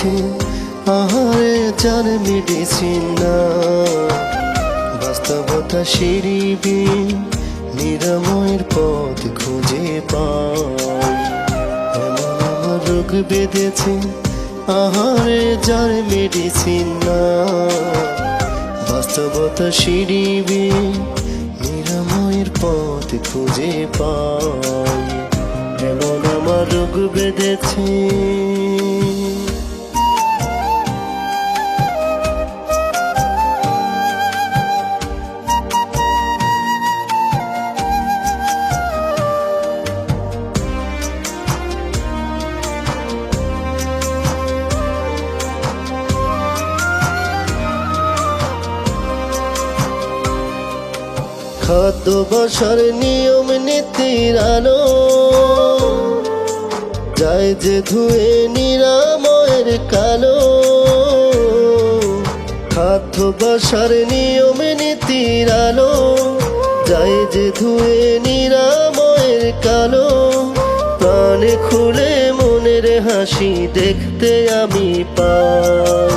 বেঁধেছে আহারে যার মেডিসিন না। বাস্তবতা সিঁড়িবিহীন নিরাময়ের পথ খুঁজে পাই। এমন আমার রোগ বেঁধেছে আহারে যার মেডিসিন না। বাস্তবতা সিঁড়িবিহীন নিরাময়ের পথ খুঁজে পাই। এমন আমার রোগ বেঁধেছে। খাদ্য বসার নিয়ম নীতির আলো যায় যে ধুয়ে নিরাময়ের কালো। খাদ্য বসার নিয়ম নীতির আলো যায় যে ধুয়ে নিরাময়ের কালো। প্রাণে খুলে মনের হাসি দেখতে আমি পাই,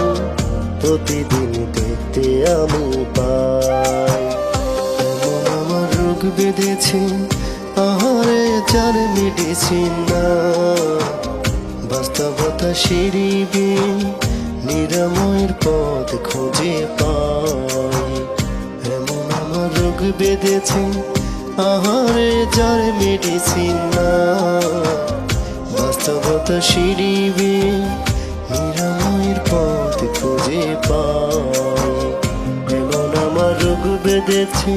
প্রতিদিন দেখতে আমি পাই। রোগ বেঁধেছে আহারে যার মেডিসিন না। বাস্তবতা সিঁড়িবিহীন নিরাময়ের পথ খুঁজে পাই। এমন আমার রোগ বেঁধেছে আহারে যার মেডিসিন না। বাস্তবতা সিঁড়িবিহীন নিরাময়ের পথ খুঁজে পাই। এমন আমার রোগ বেঁধেছে।